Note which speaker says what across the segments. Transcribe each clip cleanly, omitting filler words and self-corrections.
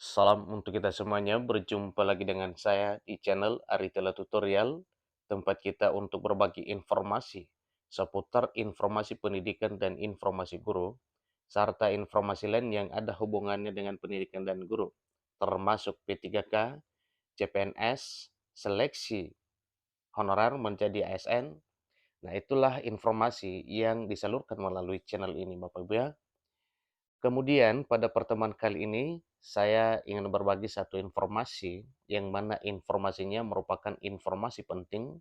Speaker 1: Salam untuk kita semuanya, berjumpa lagi dengan saya di channel Aritela Tutorial, tempat kita untuk berbagi informasi seputar informasi pendidikan dan informasi guru, serta informasi lain yang ada hubungannya dengan pendidikan dan guru, termasuk P3K, CPNS, seleksi honorer menjadi ASN. Nah, itulah informasi yang disalurkan melalui channel ini, Bapak Ibu ya. Kemudian pada pertemuan kali ini, saya ingin berbagi satu informasi, yang mana informasinya merupakan informasi penting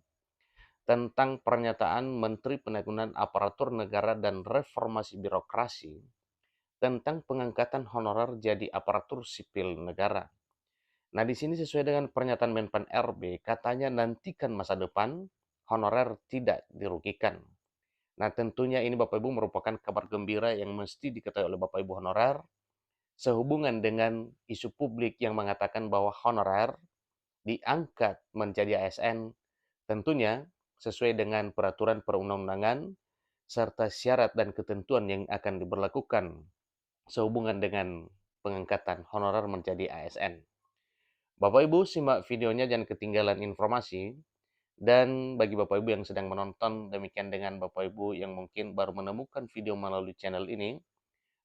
Speaker 1: tentang pernyataan Menteri Penanggulangan Aparatur Negara dan Reformasi Birokrasi tentang pengangkatan honorer jadi aparatur sipil negara. Nah, di sini sesuai dengan pernyataan Menpan RB, katanya nantikan masa depan, honorer tidak dirugikan. Nah, tentunya ini Bapak Ibu merupakan kabar gembira yang mesti diketahui oleh Bapak Ibu honorer, sehubungan dengan isu publik yang mengatakan bahwa honorer diangkat menjadi ASN, tentunya sesuai dengan peraturan perundang-undangan serta syarat dan ketentuan yang akan diberlakukan sehubungan dengan pengangkatan honorer menjadi ASN. Bapak Ibu simak videonya, jangan ketinggalan informasi. Dan bagi Bapak Ibu yang sedang menonton, demikian dengan Bapak Ibu yang mungkin baru menemukan video melalui channel ini,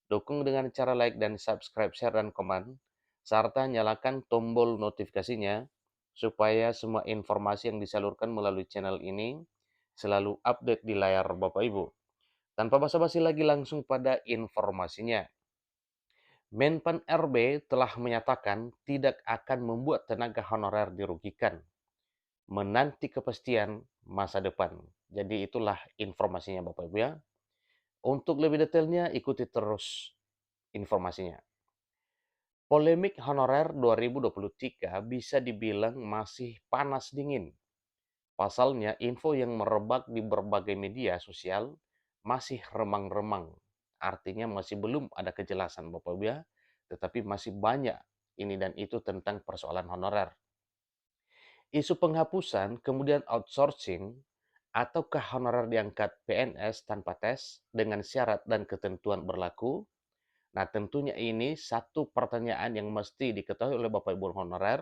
Speaker 1: dukung dengan cara like dan subscribe, share, dan komen, serta nyalakan tombol notifikasinya supaya semua informasi yang disalurkan melalui channel ini selalu update di layar Bapak Ibu. Tanpa basa-basi lagi, langsung pada informasinya. Menpan RB telah menyatakan tidak akan membuat tenaga honorer dirugikan, menanti kepastian masa depan. Jadi itulah informasinya Bapak Ibu ya. Untuk lebih detailnya, ikuti terus informasinya. Polemik honorer 2023 bisa dibilang masih panas dingin. Pasalnya, info yang merebak di berbagai media sosial masih remang-remang. Artinya masih belum ada kejelasan Bapak Ibu ya, tetapi masih banyak ini dan itu tentang persoalan honorer. Isu penghapusan, kemudian outsourcing, ataukah honorer diangkat PNS tanpa tes dengan syarat dan ketentuan berlaku? Nah, tentunya ini satu pertanyaan yang mesti diketahui oleh Bapak Ibu honorer.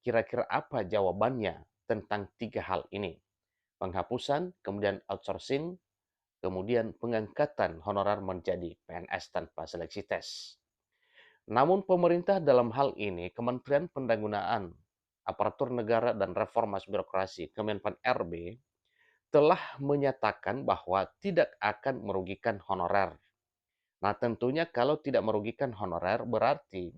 Speaker 1: Kira-kira apa jawabannya tentang tiga hal ini? Penghapusan, kemudian outsourcing, kemudian pengangkatan honorer menjadi PNS tanpa seleksi tes. Namun pemerintah dalam hal ini, Kementerian Pendanggunaan Aparatur Negara dan Reformasi Birokrasi, Kemenpan RB, telah menyatakan bahwa tidak akan merugikan honorer. Nah, tentunya kalau tidak merugikan honorer, berarti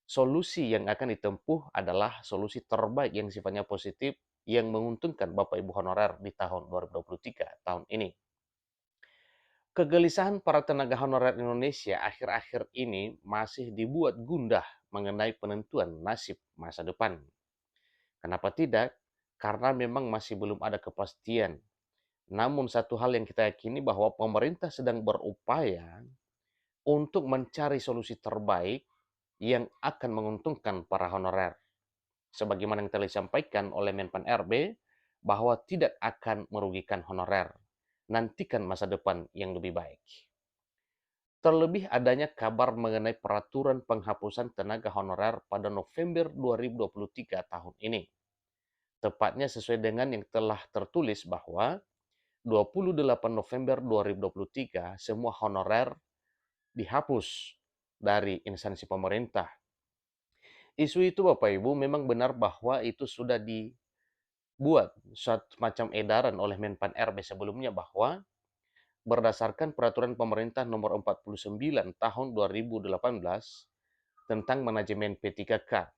Speaker 1: solusi yang akan ditempuh adalah solusi terbaik yang sifatnya positif, yang menguntungkan Bapak Ibu honorer di tahun 2023, tahun ini. Kegelisahan para tenaga honorer Indonesia akhir-akhir ini masih dibuat gundah mengenai penentuan nasib masa depan. Kenapa tidak? Karena memang masih belum ada kepastian. Namun satu hal yang kita yakini bahwa pemerintah sedang berupaya untuk mencari solusi terbaik yang akan menguntungkan para honorer. Sebagaimana yang telah disampaikan oleh Menpan RB, bahwa tidak akan merugikan honorer. Nantikan masa depan yang lebih baik. Terlebih adanya kabar mengenai peraturan penghapusan tenaga honorer pada November 2023 tahun ini. Tepatnya sesuai dengan yang telah tertulis bahwa 28 November 2023 semua honorer dihapus dari instansi pemerintah. Isu itu Bapak Ibu memang benar bahwa itu sudah dibuat suatu macam edaran oleh Menpan RB sebelumnya, bahwa berdasarkan peraturan pemerintah nomor 49 tahun 2018 tentang manajemen P3K.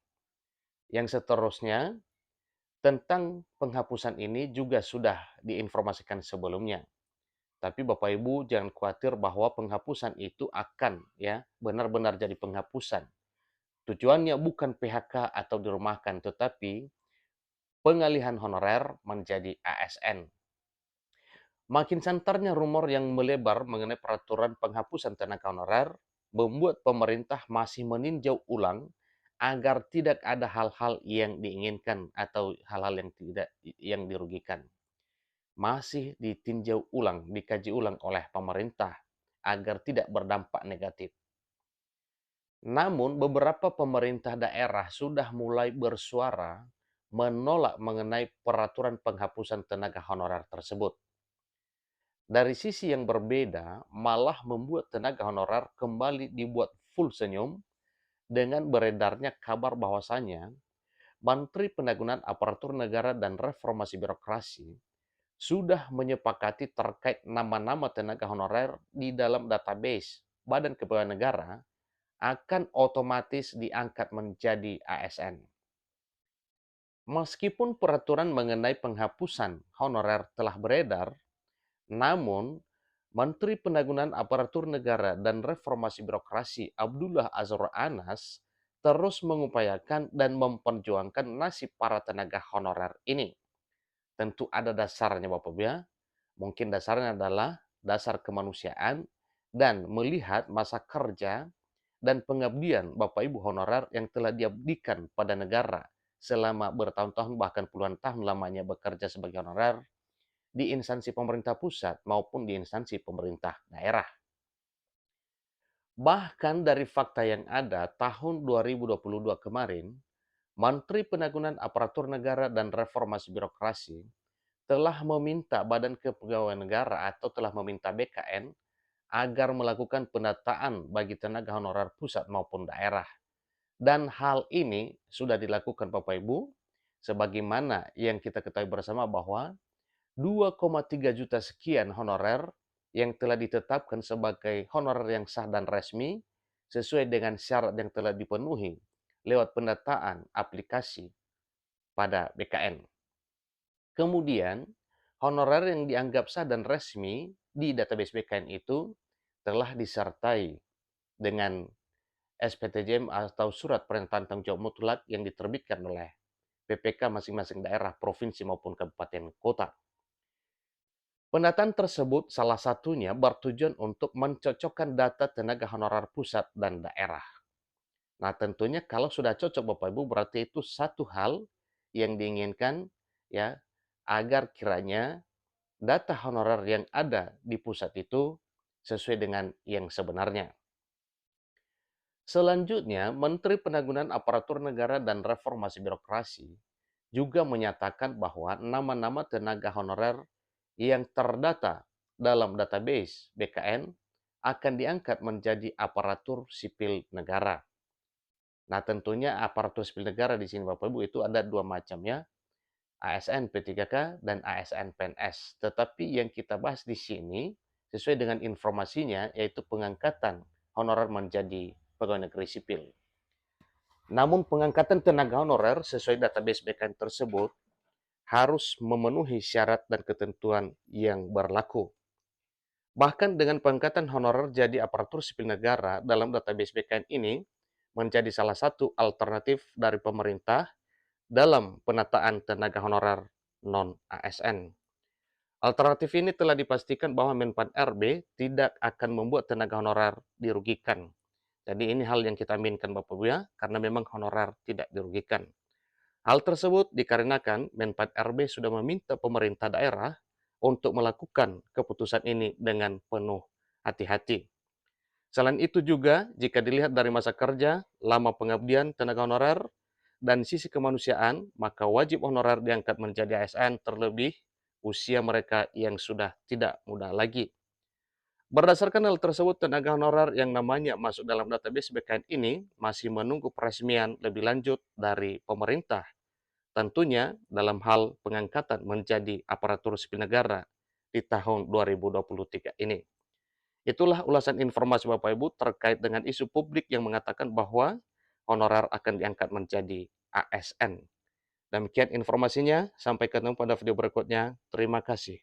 Speaker 1: Yang seterusnya tentang penghapusan ini juga sudah diinformasikan sebelumnya. Tapi Bapak Ibu jangan khawatir bahwa penghapusan itu akan ya benar-benar jadi penghapusan. Tujuannya bukan PHK atau dirumahkan, tetapi pengalihan honorer menjadi ASN. Makin santarnya rumor yang melebar mengenai peraturan penghapusan tenaga honorer membuat pemerintah masih meninjau ulang agar tidak ada hal-hal yang diinginkan atau hal-hal yang tidak yang dirugikan. Masih ditinjau ulang, dikaji ulang oleh pemerintah agar tidak berdampak negatif. Namun beberapa pemerintah daerah sudah mulai bersuara menolak mengenai peraturan penghapusan tenaga honorer tersebut. Dari sisi yang berbeda, malah membuat tenaga honorer kembali dibuat full senyum dengan beredarnya kabar bahwasannya Menteri Pendagunan Aparatur Negara dan Reformasi Birokrasi sudah menyepakati terkait nama-nama tenaga honorer di dalam database Badan Kepegawaian Negara akan otomatis diangkat menjadi ASN. Meskipun peraturan mengenai penghapusan honorer telah beredar, namun Menteri Pendagunan Aparatur Negara dan Reformasi Birokrasi Abdullah Azwar Anas terus mengupayakan dan memperjuangkan nasib para tenaga honorer ini. Tentu ada dasarnya Bapak Ibu ya. Mungkin dasarnya adalah dasar kemanusiaan dan melihat masa kerja dan pengabdian Bapak Ibu honorer yang telah diabdikan pada negara selama bertahun-tahun bahkan puluhan tahun lamanya bekerja sebagai honorer di instansi pemerintah pusat maupun di instansi pemerintah daerah. Bahkan dari fakta yang ada tahun 2022 kemarin, Menteri Pendagunan Aparatur Negara dan Reformasi Birokrasi telah meminta Badan Kepegawaian Negara atau telah meminta BKN agar melakukan pendataan bagi tenaga honorer pusat maupun daerah. Dan hal ini sudah dilakukan Bapak Ibu, sebagaimana yang kita ketahui bersama bahwa 2,3 juta sekian honorer yang telah ditetapkan sebagai honorer yang sah dan resmi sesuai dengan syarat yang telah dipenuhi lewat pendataan aplikasi pada BKN. Kemudian, honorer yang dianggap sah dan resmi di database BKN itu telah disertai dengan SPTJM atau Surat Pernyataan Tanggung Jawab Mutlak yang diterbitkan oleh PPK masing-masing daerah, provinsi maupun kabupaten kota. Pendataan tersebut salah satunya bertujuan untuk mencocokkan data tenaga honorer pusat dan daerah. Nah, tentunya kalau sudah cocok Bapak Ibu berarti itu satu hal yang diinginkan ya agar kiranya data honorer yang ada di pusat itu sesuai dengan yang sebenarnya. Selanjutnya, Menteri Pendagunan Aparatur Negara dan Reformasi Birokrasi juga menyatakan bahwa nama-nama tenaga honorer yang terdata dalam database BKN akan diangkat menjadi aparatur sipil negara. Nah, tentunya aparatur sipil negara di sini Bapak Ibu itu ada dua macam ya, ASN P3K dan ASN PNS. Tetapi yang kita bahas di sini sesuai dengan informasinya yaitu pengangkatan honorer menjadi pegawai negeri sipil. Namun pengangkatan tenaga honorer sesuai database BKN tersebut harus memenuhi syarat dan ketentuan yang berlaku. Bahkan dengan pengangkatan honorer jadi aparatur sipil negara dalam database BKN ini menjadi salah satu alternatif dari pemerintah dalam penataan tenaga honorer non-ASN. Alternatif ini telah dipastikan bahwa Menpan RB tidak akan membuat tenaga honorer dirugikan. Jadi ini hal yang kita aminkan Bapak Ibu ya, karena memang honorer tidak dirugikan. Hal tersebut dikarenakan Menpan RB sudah meminta pemerintah daerah untuk melakukan keputusan ini dengan penuh hati-hati. Selain itu juga, jika dilihat dari masa kerja, lama pengabdian tenaga honorer, dan sisi kemanusiaan, maka wajib honorer diangkat menjadi ASN terlebih usia mereka yang sudah tidak muda lagi. Berdasarkan hal tersebut, tenaga honorer yang namanya masuk dalam database BKN ini masih menunggu peresmian lebih lanjut dari pemerintah. Tentunya dalam hal pengangkatan menjadi aparatur sipil negara di tahun 2023 ini. Itulah ulasan informasi Bapak Ibu terkait dengan isu publik yang mengatakan bahwa honorer akan diangkat menjadi ASN. Demikian informasinya, sampai ketemu pada video berikutnya. Terima kasih.